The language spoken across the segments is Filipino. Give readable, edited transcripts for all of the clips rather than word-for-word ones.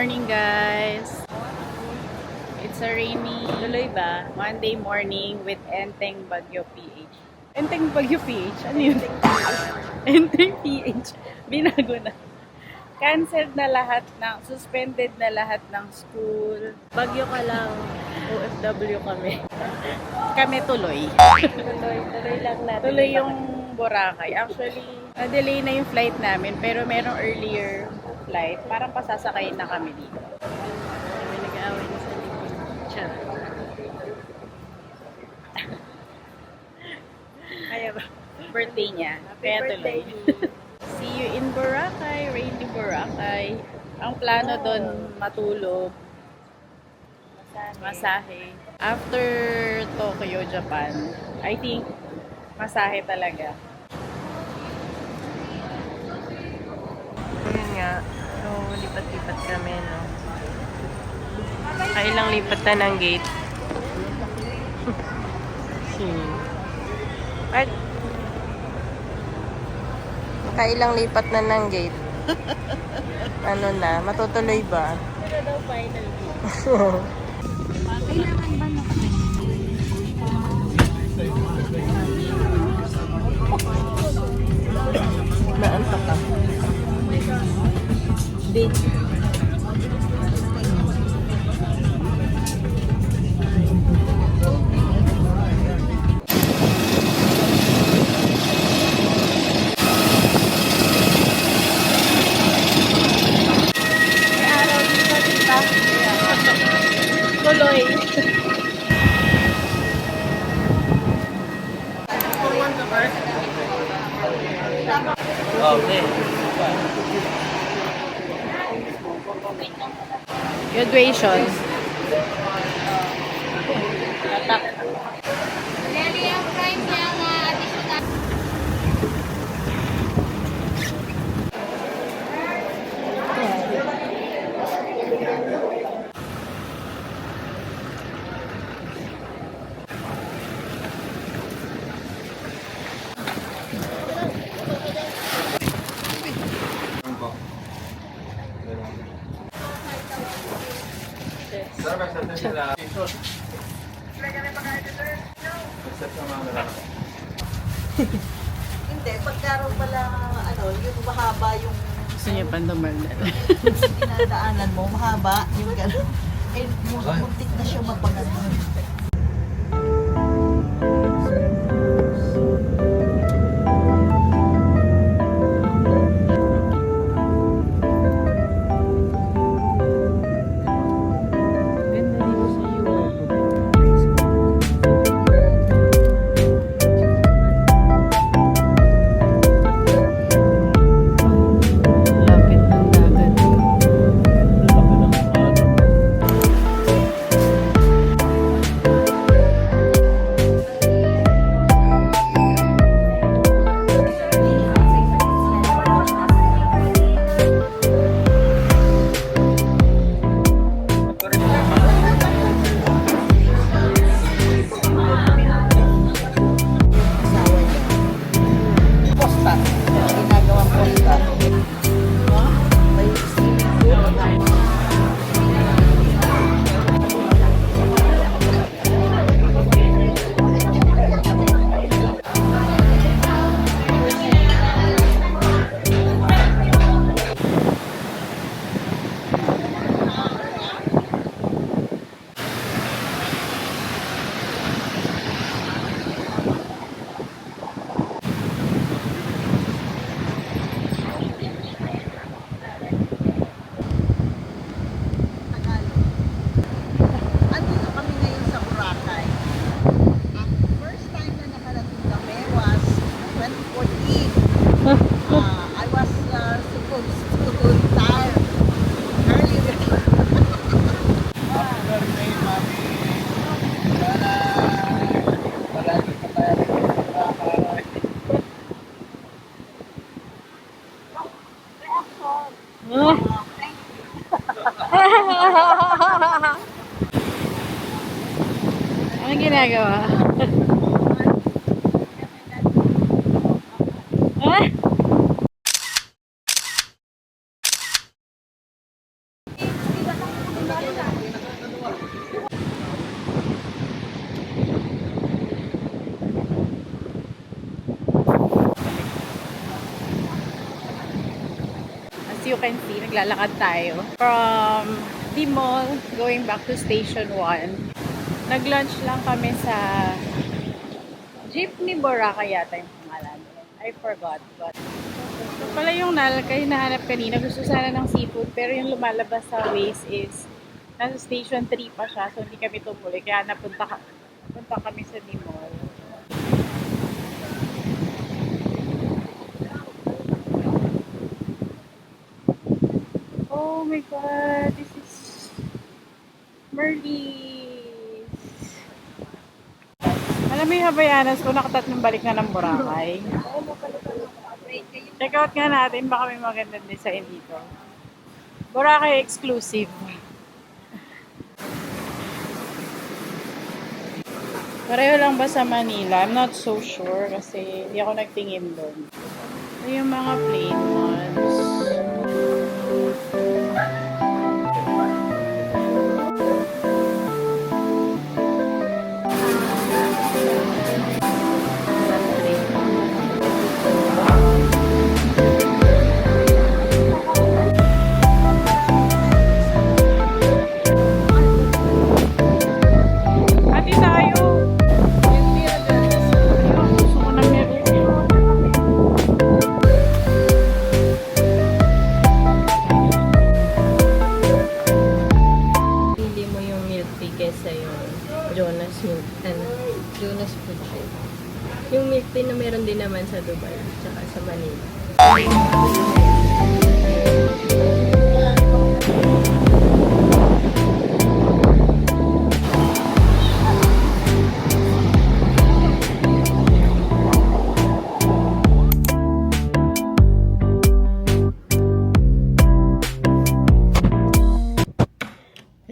morning, guys. It's a rainy tuloy ba? Monday morning with Enteng Bagyo PH. Enteng Bagyo PH? Ano yun? Enteng PH. Binago na. Canceled na lahat ng, suspended na lahat ng school. Bagyo ka lang. OFW kami. Kami tuloy. Tuloy lang natin. Tuloy yung Boracay. Actually, na-delay na yung flight namin, pero merong earlier flight. Parang pasasakayin na kami dito. May nag-aaway na sa likod. Chat. Kaya ba? Birthday niya. Kaya tuloy. See you in Boracay, rainy Boracay. Ang plano doon matulog, masahe. After Tokyo, Japan, I think masahe talaga. Yun nga. So, lipat-lipat kami, no? Kailang lipat na ng gate. What? Kailang lipat na ng gate. Ano na? Matutuloy ba? Pero daw final gate. Kailangan ba na Naantok ka. Date. May araw dito, tita. Tuloy. Graduation. Tatak. Hindi, pagkaroon pala, yung mahaba yung Gusto niya pandumalal. dinadaanan mo, mahaba, yung gano'n. Eh, muntik na siya mapagano. Ganda dito sa Europe. Lapit ng dagat. Asawa niya. Posta. Ginagawang posta. May swimming pool. Andito kami ngayon sa Boracay. Ang first time na nakarating kami was 2014. I was supposed to retire earlier. Ano ginagawa? Ah? you can see, naglalakad tayo. From the mall, going back to Station 1. Nag-lunch lang kami sa Jeepney Boracay yata yung pangalan. I forgot. But ito pala yung hinahanap kanina. Gusto sana ng seafood. Pero yung lumalabas sa Waze is nasa Station 3 pa siya. So hindi kami tumuloy. Kaya punta kami sa the mall. Oh my God, this is Merlis. Alam mo yung Habayanas ko, nakatatlong balik na ng Boracay. Check out nga natin, baka may magandang design dito. Boracay exclusive. Pareho lang ba sa Manila? I'm not so sure kasi hindi ako nagtingin doon. Ito yung mga plain ones. Ati tayo! Gusto ko na meron. Pili mo yung milk tea kesa yung Jonas milk, Jonas food trip. Yung milk tea na meron din naman sa Dubai, tsaka sa Manila.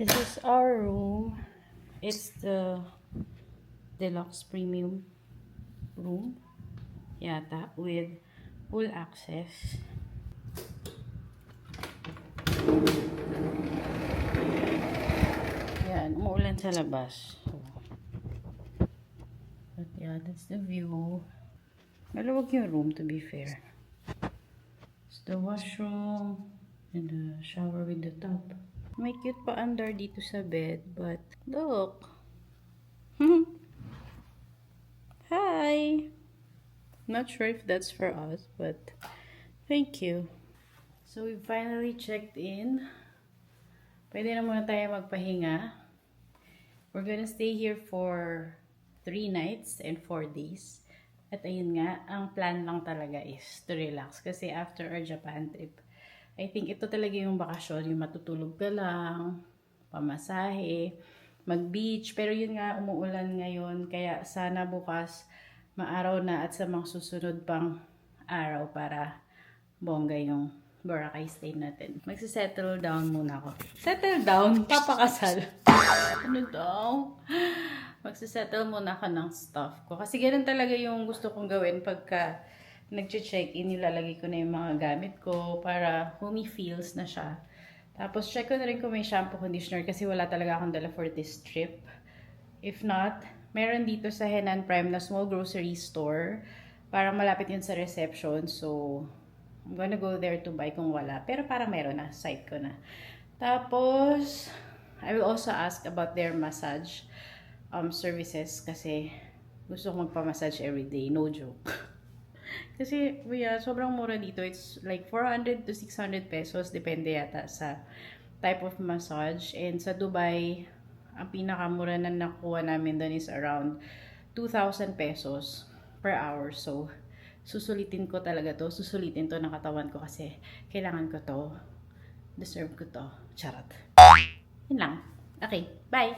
This is our room. It's the deluxe premium room. Yata. With full access. Yan. Umuulan sa labas. So, but yeah, that's the view. Maluwag yung room to be fair. It's the washroom and the shower with the tub. May cute pa under dito sa bed, but look. Hi! Not sure if that's for us, but thank you. So we finally checked in. Pwede na muna tayo magpahinga. We're gonna stay here for 3 nights and 4 days. At ayun nga, ang plan lang talaga is to relax. Kasi after our Japan trip, I think ito talaga yung bakasyon, yung matutulog ka lang, pamasahe, mag-beach. Pero yun nga, umuulan ngayon. Kaya sana bukas maaraw na at sa mga susunod pang araw para bongga yung Boracay stay natin. Magsisettle down muna ako. Settle down? Papakasal? Ano daw? Magsisettle muna ako ng stuff ko. Kasi ganun talaga yung gusto kong gawin pagka nag-check-in, nilalagay ko na yung mga gamit ko para homey feels na siya. Tapos check ko na rin kung may shampoo conditioner kasi wala talaga akong dala for this trip. If not, meron dito sa Henan Prime na small grocery store. Parang malapit yun sa reception. So, I'm gonna go there to buy kung wala. Pero parang meron na, site ko na. Tapos, I will also ask about their massage services kasi gusto ko magpa-massage everyday. No joke. Kasi, yeah, sobrang mura dito. It's like 400 to 600 pesos. Depende yata sa type of massage. And sa Dubai, ang pinakamura na nakuha namin doon is around 2,000 pesos per hour. So, susulitin ko talaga to. Susulitin to ng katawan ko kasi kailangan ko to. Deserve ko to. Charot. Yun lang. Okay, bye!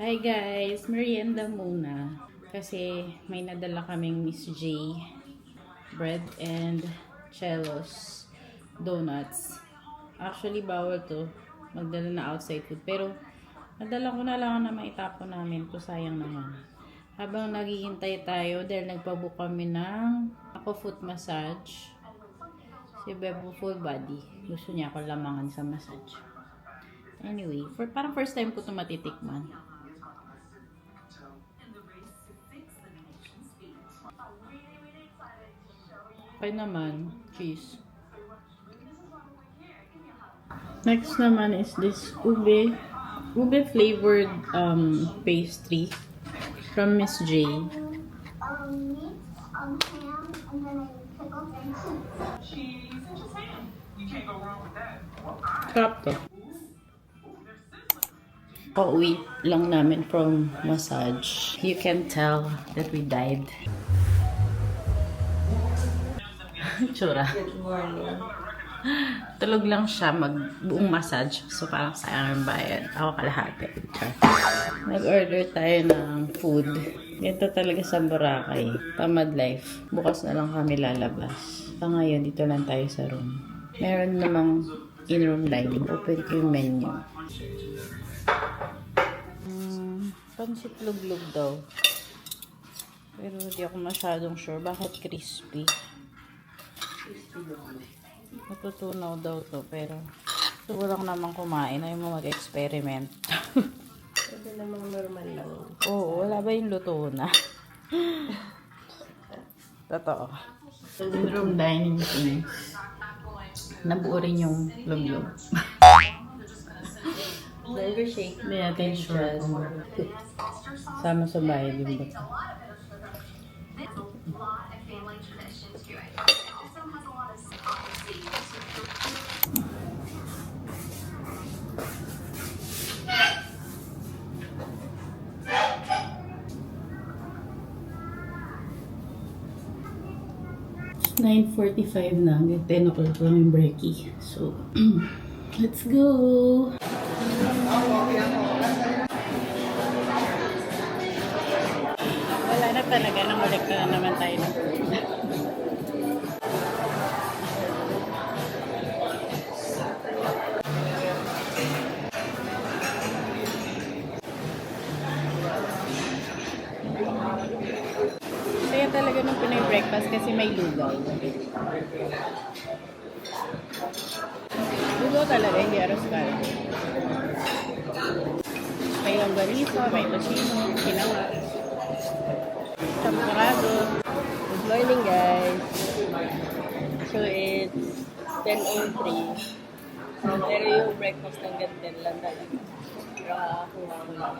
Hi guys, merienda muna kasi may nadala kaming Miss J bread and Chelos donuts. Actually bawal to magdala na outside food pero nadala ko na lang na maitapon namin to, sayang naman. Habang naghihintay tayo dahil nagpabook kami ng ako foot massage. Si Bebo full body. Gusto niya ako lamangan sa massage. Anyway, parang first time ko ito matitikman. Okay naman, cheese. Next naman is this ube flavored pastry from Miss J. Meat, ham, and then pickles and cheese. Cheese and just ham. You can't go wrong with that. Sarap to. Pauwi lang namin from massage. You can tell that we died. Tsura. Good morning. Tulog lang siya magbuong massage. So parang sayang ang bayad. Ako kalahati. Nag-order tayo ng food. Ganito talaga sa Boracay. Tamad life. Bukas na lang kami lalabas. So ngayon, dito lang tayo sa room. Meron namang in-room line. Open ko yung menu. Pansit luglug daw. Pero hindi ako masyadong sure. Bakit crispy? Natutunaw daw to. Pero gusto ko lang naman kumain. Ayaw mo mag-experiment. Ito namang normal lang. Oo, wala ba yung luto na? Totoo. In-room dining things. Nabuo rin yung luglug. Mango shake. Hindi natin sure kung sama sa bayad yung bato. It's 9:45 na. Hanggang 10 o'clock lang yung breaky. So, let's go! Wala na talaga. Nangulik na naman tayo ng food. Kaya talaga nung Pinoy breakfast kasi may lugaw. Lugaw talaga, hindi arroz caldo. May longganisa, may tocino, kinawa, champurrado. Good morning, guys. So, it's 10:03. Pero yung breakfast hanggang 10 lang talaga. Nakakuha ko lang.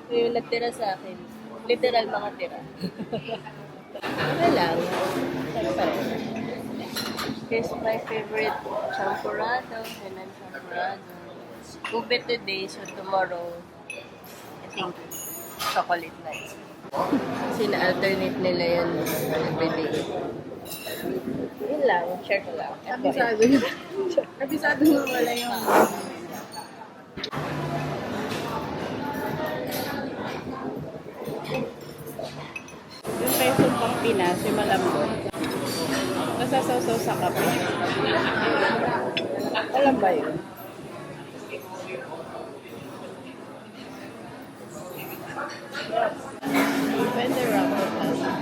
So, yung natira sa akin, literal mga tira. Ano lang. Sarap pa rin. This is my favorite champurrado. And then champurrado. Ube today, so tomorrow, I think, chocolate night. Kasi na-alternate nila yan everyday. Yun lang, share ko lang. Kabisado mo wala yung... Yung peso pang Pinas, yung malambot. Nasasaw-saw sa kape. Alam ba yun? Pwede wrap it up.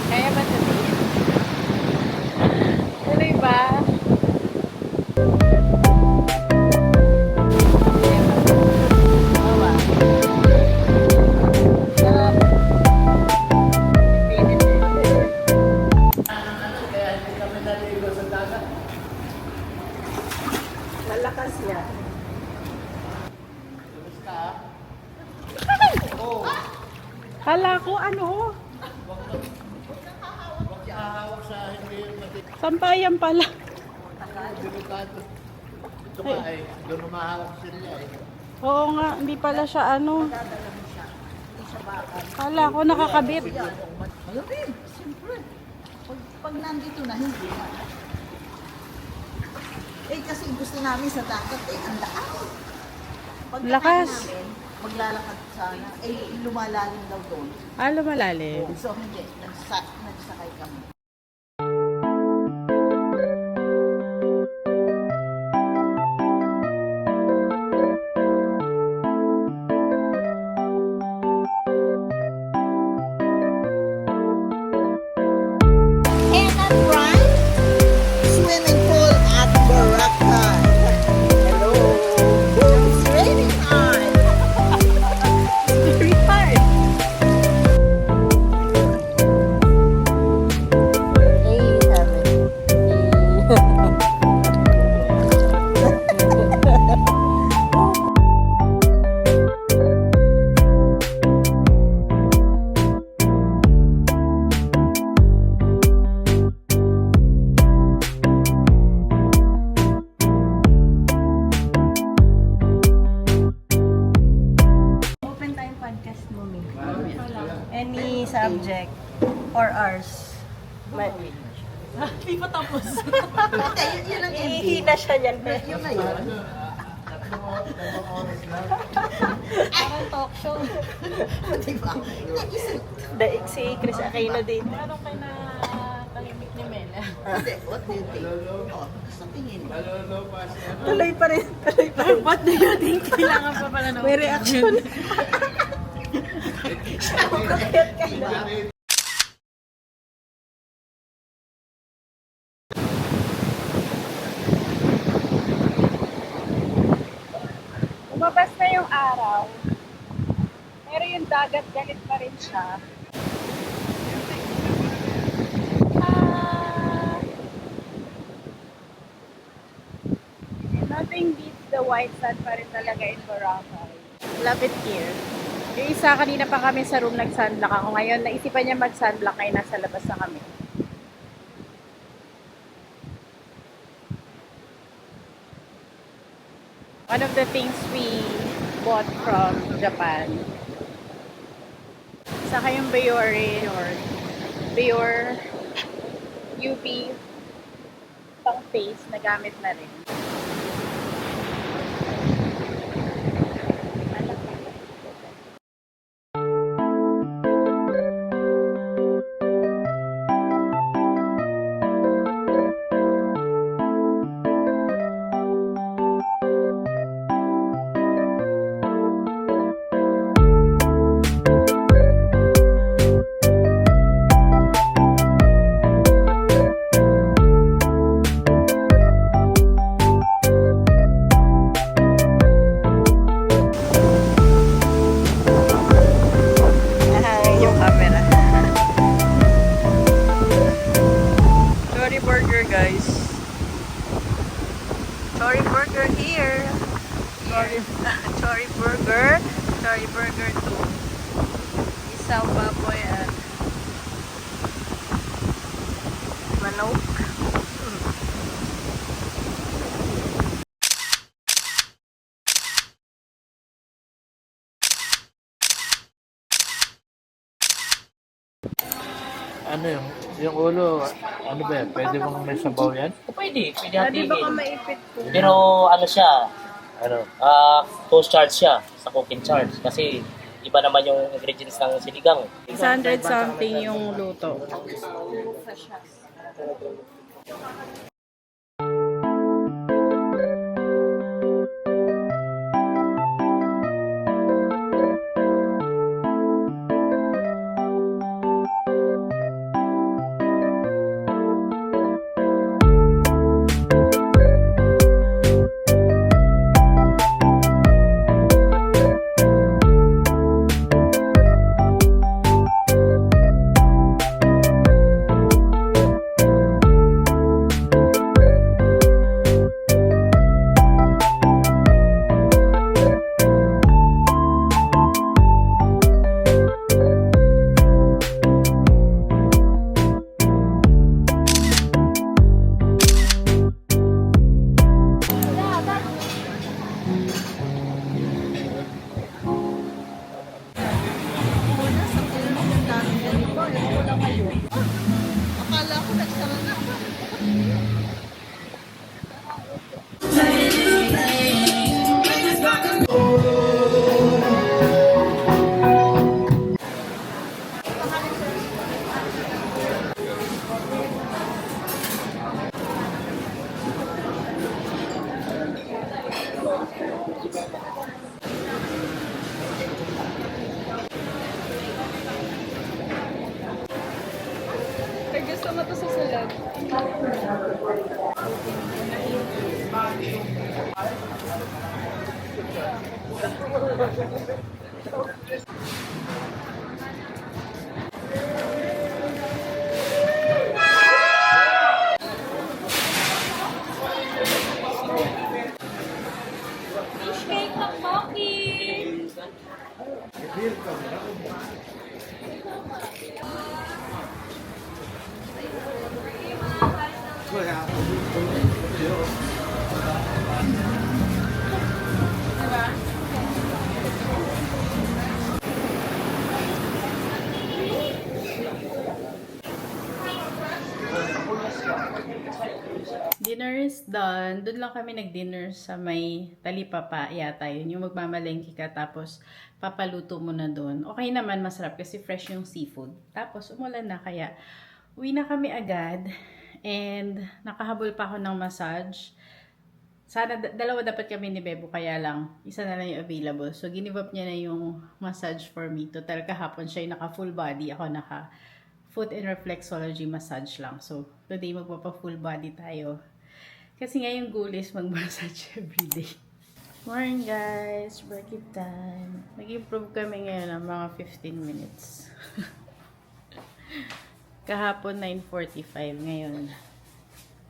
Kaya ba today? Tuloy ba? Awa. Malakas niya. Kala ko ano? Sampayan pala. Delikado. Ito nga eh, doon humahawak sila eh. Oo nga, hindi pala siya ano. Dadala mo siya. Hindi siya bakal. Kala ko nakakabit. Malamig, siyempre. Pag nandito na, hindi na. Eh, kasi gusto namin sa dagat, ang lakas. Pag Lakas. namin, maglalakad sana, lumalalim daw doon. Ah, lumalalim. So, hindi. Nagsakay kami. Hannah Brand Swimming Pool at Boracay. Hello. It's raining hard. Very hard. Hey, sabi. Open time podcast mo, May. Any subject or ours? Hindi pa tapos. Hindi, yun ang ending. Ihihina siya yan. Yun na yun. Parang talk show. Diba? Nag-isip. Daig si Chris Aquino dito. Anong kayo na tahimik ni Mela? Hindi, what do you think? Oh, sa tingin mo. Tuloy pa rin. Tuloy pa rin. What do you think? Kailangan pa pala ng May reaction. Bakit ka na? Umabas na yung araw. Pero yung dagat, galit pa rin siya. Ah, nothing beats the white sand pa rin talaga in Boracay. Love it here. Yung isa, kanina pa kami sa room nag-sunblock ako. Ngayon, naisipan niya mag-sunblock ngayon nasa labas na kami. One of the things we bought from Japan. Saka yung Biore or Biore UV pang face na gamit na rin. Yung camera. Chori burger, guys. Chori burger here. Chori burger. Chori burger 2. Isang baboy at manok. Ano yung ulo, ano ba yan? Pwede bang may sabaw yan? Pwede Pwede hatiin. baka maipit po. Pero ano siya, Ano? post charge siya sa cooking charge kasi iba naman yung ingredients ng sinigang. 600 something yung luto. Sama to sa salad. Fish cake ng Pocky! Dinner is done. Doon lang kami nag-dinner sa may talipapa yata yun. Yung magmamalengke ka tapos papaluto mo na doon. Okay naman, masarap kasi fresh yung seafood. Tapos umulan na kaya uwi na kami agad. And nakahabol pa ako ng massage. Sana dalawa dapat kami ni Bebo kaya lang isa na lang yung available. So give up niya na yung massage for me. Total kahapon siya yung naka full body. Ako naka foot and reflexology massage lang. So today magpapa full body tayo. Kasi nga yung goal is mag-massage everyday. Morning guys! Break time. Nag-improve kami ngayon ng mga 15 minutes. Kahapon 9:45 ngayon.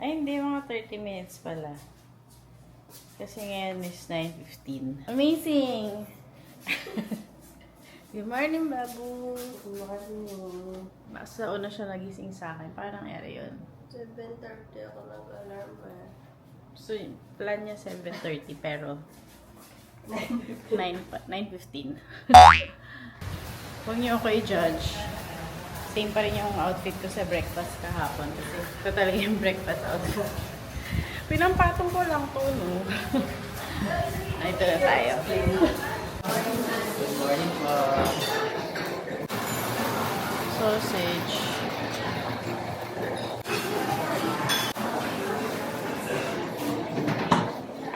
Ay hindi, mga 30 minutes pala. Kasi ngayon is 9:15. Amazing! Good morning, Babu! Good morning. Basta una siya nagising sa akin. Paano nangyari yun? 7:30 ako nag-alarm eh. So, plan niya 7:30 pero 9:15. Huwag niyo ako i-judge. Same pa rin yung outfit ko sa breakfast kahapon. Kasi ito talaga yung breakfast outfit. Pinampatong ko lang to, no? Ito na tayo. Good morning po. Sausage.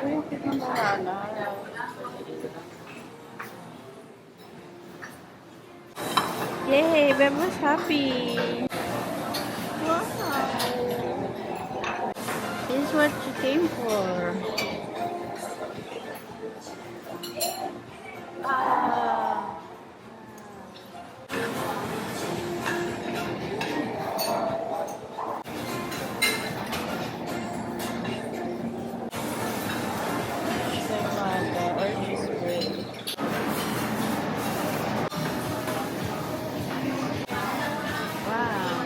Uy, ang cute ng banana. Yay! Bebo's happy! Wow! This is what you came for. Ah! Semada or cheese bread. Wow!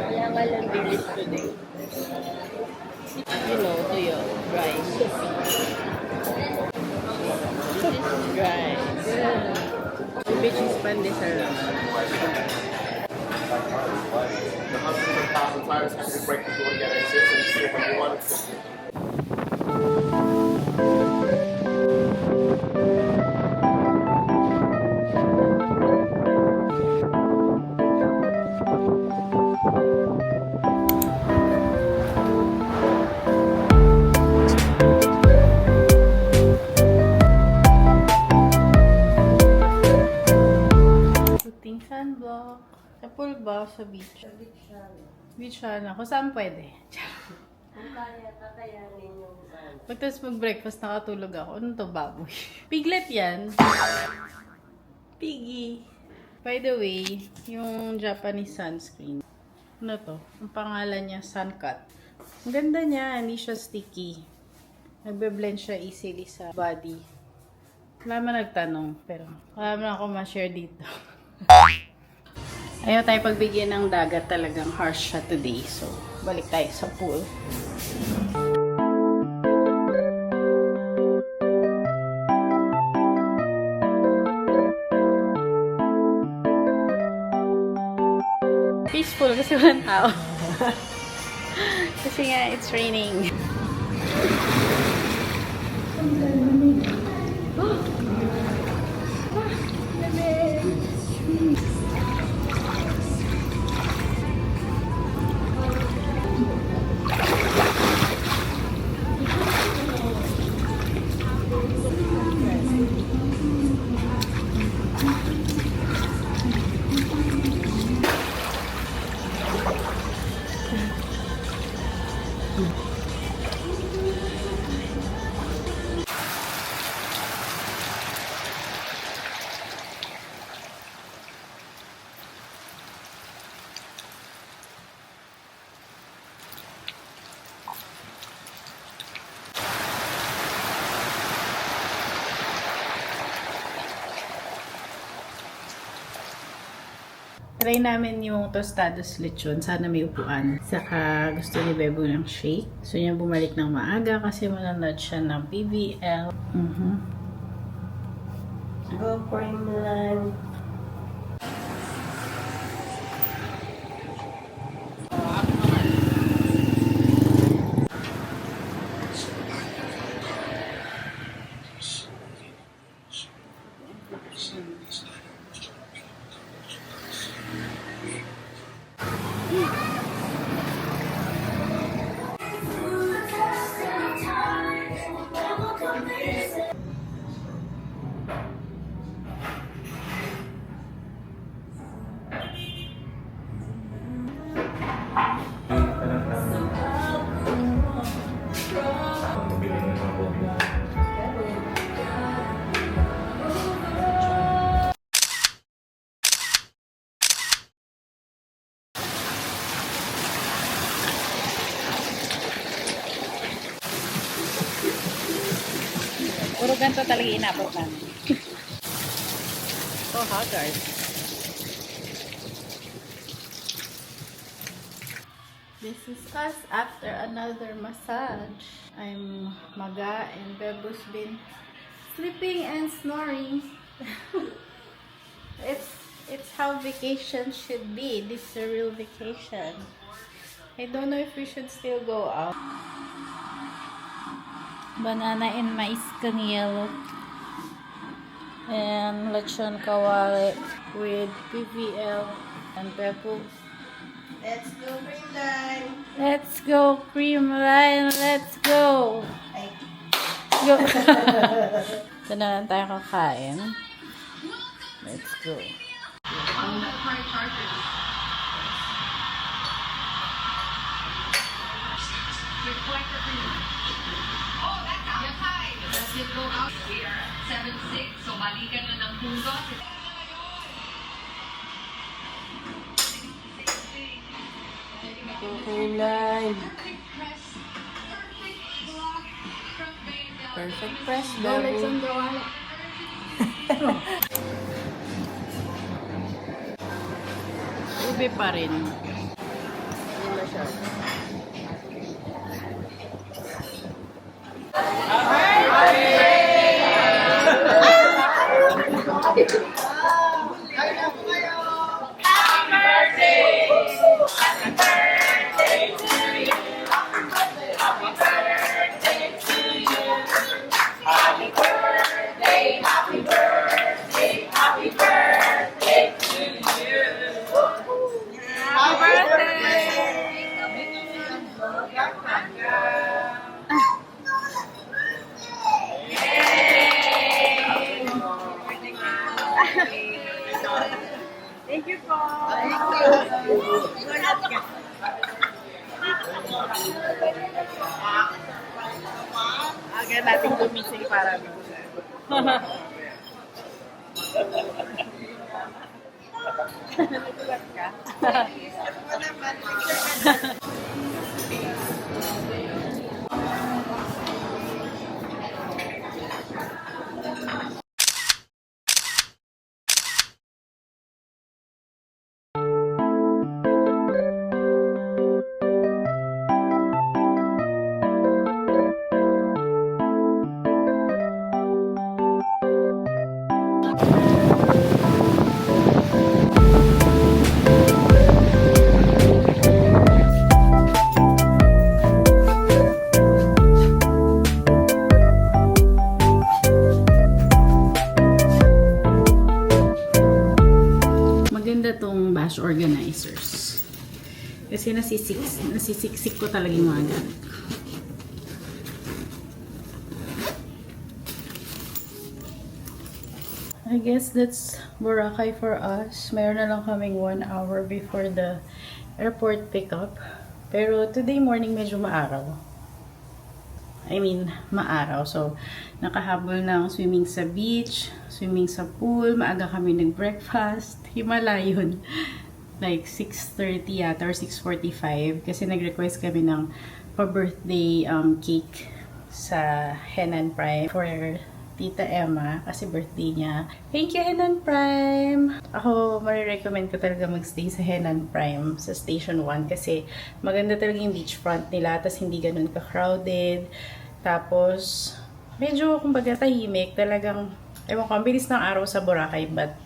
Kaya nga lang bilis today. You know, to your rice. This is rice. Which is pandesal. The husband of 1,000 tires has to break the door together and see if you want it. Puting sunblock. Sa pool ba? Sa beach? Beach na. Kung saan pwede. Kung kaya, kakayanin yung Pagtas mag-breakfast, nakatulog ako. Ano to, baboy? Piglet yan. Piggy. By the way, yung Japanese sunscreen. Ano to? Ang pangalan niya, Suncut. Ang ganda niya. Hindi siya sticky. Nagbe-blend siya easily sa body. Wala man nagtanong. Pero wala man ako ma-share dito. Ayaw tayo pagbigyan ng dagat, talagang harsh siya today. So, balik tayo sa pool. Peaceful kasi walang tao. Kasi nga, it's raining. Try namin yung tostados lechon. Sana may upuan. Saka gusto ni Bebo ng shake. So niya bumalik ng maaga kasi manonood siya ng PBL. Go for Milan. Puro ganito talaga inabot namin. So haggard. This is us after another massage. I'm Maga and Bebo's been sleeping and snoring. It's how vacation should be. This is a real vacation. I don't know if we should still go out. Banana and mais kang yellow. And lechon kawali with PVL and Bebo. Let's go, Greenline. Let's go, cream line. Let's go. Go. Ito na lang tayo kakain. Let's go. Greenline. Perfect press, baby. Ube pa rin. Hindi na siya. Agad natin gumising para nagulat ka. Maganda tong bash organizers. Kasi nasisiksik ko talaga yung mga gamit ko. I guess that's Boracay for us. Mayroon na lang kaming 1 hour before the airport pickup. Pero today morning medyo maaraw. Maaraw. So, nakahabol ng swimming sa beach, swimming sa pool, maaga kami nag-breakfast. Himala yun. Like 6:30 yata or 6:45 kasi nag-request kami ng pa-birthday cake sa Henan Prime for Tita Emma kasi birthday niya. Thank you, Henan Prime! Ako, marirecommend ko talaga magstay sa Henan Prime sa Station 1 kasi maganda talaga yung beachfront nila tapos hindi ganun ka-crowded. Tapos, medyo kumbaga tahimik. Talagang, ewan ko, ang bilis ng araw sa Boracay but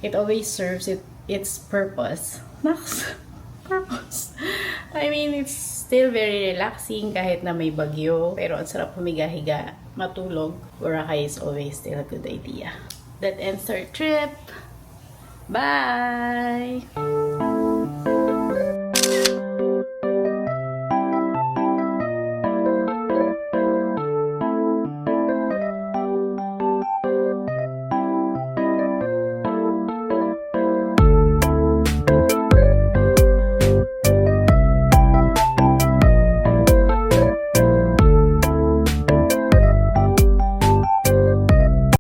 it always serves its purpose. Naks! Purpose! It's still very relaxing kahit na may bagyo. Pero ang sarap humiga-higa, matulog. Boracay is always still a good idea. That ends our trip. Bye!